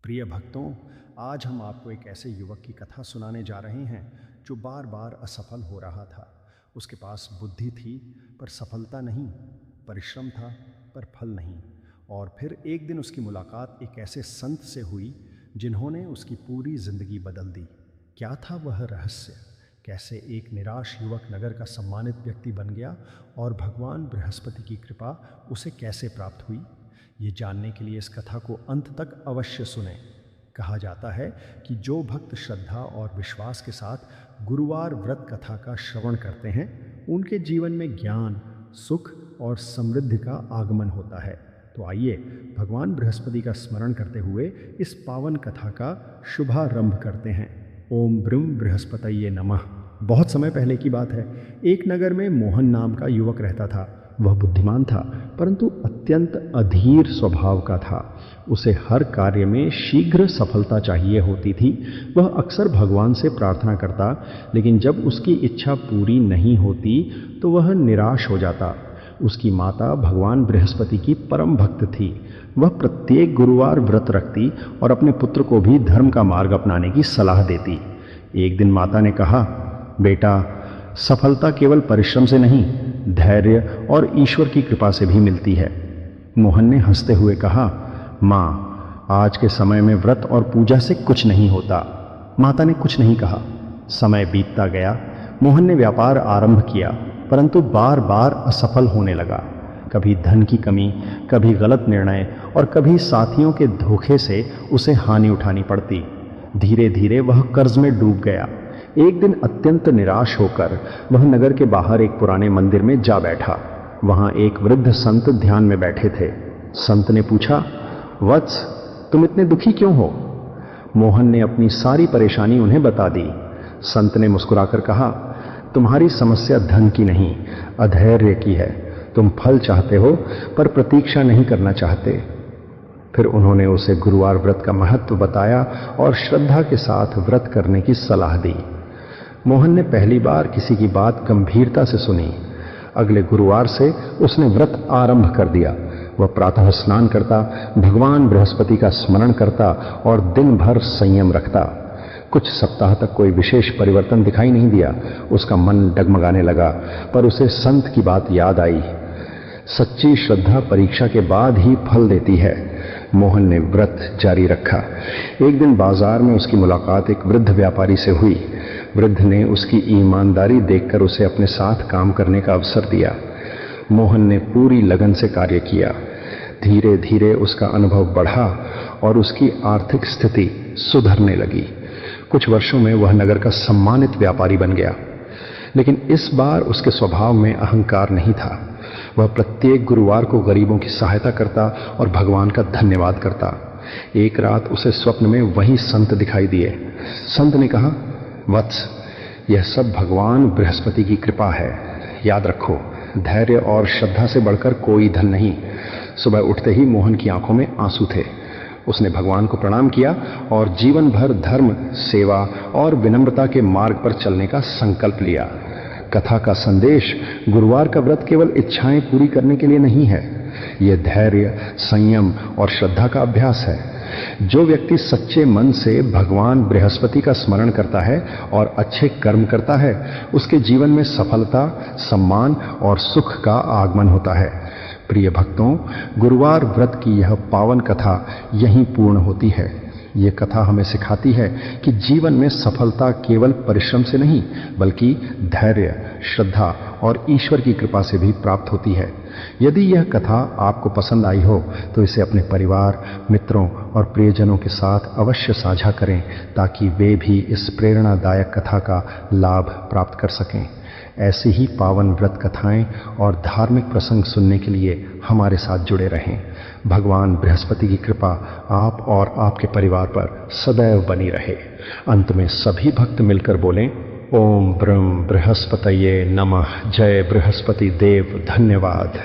प्रिय भक्तों, आज हम आपको एक ऐसे युवक की कथा सुनाने जा रहे हैं जो बार बार असफल हो रहा था। उसके पास बुद्धि थी पर सफलता नहीं, परिश्रम था पर फल नहीं। और फिर एक दिन उसकी मुलाकात एक ऐसे संत से हुई जिन्होंने उसकी पूरी जिंदगी बदल दी। क्या था वह रहस्य? कैसे एक निराश युवक नगर का सम्मानित व्यक्ति बन गया और भगवान बृहस्पति की कृपा उसे कैसे प्राप्त हुई? ये जानने के लिए इस कथा को अंत तक अवश्य सुनें। कहा जाता है कि जो भक्त श्रद्धा और विश्वास के साथ गुरुवार व्रत कथा का श्रवण करते हैं, उनके जीवन में ज्ञान, सुख और समृद्धि का आगमन होता है। तो आइए भगवान बृहस्पति का स्मरण करते हुए इस पावन कथा का शुभारंभ करते हैं। ओम ब्रह्म बृहस्पतये नमः। बहुत समय पहले की बात है। एक नगर में मोहन नाम का युवक रहता था। वह बुद्धिमान था परंतु अत्यंत अधीर स्वभाव का था। उसे हर कार्य में शीघ्र सफलता चाहिए होती थी। वह अक्सर भगवान से प्रार्थना करता, लेकिन जब उसकी इच्छा पूरी नहीं होती तो वह निराश हो जाता। उसकी माता भगवान बृहस्पति की परम भक्त थी। वह प्रत्येक गुरुवार व्रत रखती और अपने पुत्र को भी धर्म का मार्ग अपनाने की सलाह देती। एक दिन माता ने कहा, बेटा, सफलता केवल परिश्रम से नहीं, धैर्य और ईश्वर की कृपा से भी मिलती है। मोहन ने हंसते हुए कहा, माँ, आज के समय में व्रत और पूजा से कुछ नहीं होता। माता ने कुछ नहीं कहा। समय बीतता गया। मोहन ने व्यापार आरंभ किया, परंतु बार बार असफल होने लगा। कभी धन की कमी, कभी गलत निर्णय और कभी साथियों के धोखे से उसे हानि उठानी पड़ती। धीरे धीरे वह कर्ज में डूब गया। एक दिन अत्यंत निराश होकर वह नगर के बाहर एक पुराने मंदिर में जा बैठा। वहां एक वृद्ध संत ध्यान में बैठे थे। संत ने पूछा, वत्स, तुम इतने दुखी क्यों हो? मोहन ने अपनी सारी परेशानी उन्हें बता दी। संत ने मुस्कुराकर कहा, तुम्हारी समस्या धन की नहीं, अधैर्य की है। तुम फल चाहते हो पर प्रतीक्षा नहीं करना चाहते। फिर उन्होंने उसे गुरुवार व्रत का महत्व बताया और श्रद्धा के साथ व्रत करने की सलाह दी। मोहन ने पहली बार किसी की बात गंभीरता से सुनी। अगले गुरुवार से उसने व्रत आरंभ कर दिया। वह प्रातः स्नान करता, भगवान बृहस्पति का स्मरण करता और दिन भर संयम रखता। कुछ सप्ताह तक कोई विशेष परिवर्तन दिखाई नहीं दिया। उसका मन डगमगाने लगा, पर उसे संत की बात याद आई। सच्ची श्रद्धा परीक्षा के बाद ही फल देती है। मोहन ने व्रत जारी रखा। एक दिन बाजार में उसकी मुलाकात एक वृद्ध व्यापारी से हुई। वृद्ध ने उसकी ईमानदारी देखकर उसे अपने साथ काम करने का अवसर दिया। मोहन ने पूरी लगन से कार्य किया। धीरे धीरे उसका अनुभव बढ़ा और उसकी आर्थिक स्थिति सुधरने लगी। कुछ वर्षों में वह नगर का सम्मानित व्यापारी बन गया। लेकिन इस बार उसके स्वभाव में अहंकार नहीं था। वह प्रत्येक गुरुवार को गरीबों की सहायता करता और भगवान का धन्यवाद करता। एक रात उसे स्वप्न में वही संत दिखाई दिए। संत ने कहा, वत्स, यह सब भगवान बृहस्पति की कृपा है। याद रखो, धैर्य और श्रद्धा से बढ़कर कोई धन नहीं। सुबह उठते ही मोहन की आंखों में आंसू थे। उसने भगवान को प्रणाम किया और जीवन भर धर्म, सेवा और विनम्रता के मार्ग पर चलने का संकल्प लिया। कथा का संदेश, गुरुवार का व्रत केवल इच्छाएं पूरी करने के लिए नहीं है। यह धैर्य, संयम और श्रद्धा का अभ्यास है। जो व्यक्ति सच्चे मन से भगवान बृहस्पति का स्मरण करता है और अच्छे कर्म करता है, उसके जीवन में सफलता, सम्मान और सुख का आगमन होता है। प्रिय भक्तों, गुरुवार व्रत की यह पावन कथा यहीं पूर्ण होती है। ये कथा हमें सिखाती है कि जीवन में सफलता केवल परिश्रम से नहीं, बल्कि धैर्य, श्रद्धा और ईश्वर की कृपा से भी प्राप्त होती है। यदि यह कथा आपको पसंद आई हो तो इसे अपने परिवार, मित्रों और प्रियजनों के साथ अवश्य साझा करें, ताकि वे भी इस प्रेरणादायक कथा का लाभ प्राप्त कर सकें। ऐसी ही पावन व्रत कथाएं और धार्मिक प्रसंग सुनने के लिए हमारे साथ जुड़े रहें। भगवान बृहस्पति की कृपा आप और आपके परिवार पर सदैव बनी रहे। अंत में सभी भक्त मिलकर बोलें, ओम ब्रह्म बृहस्पतये नमः। जय बृहस्पति देव। धन्यवाद।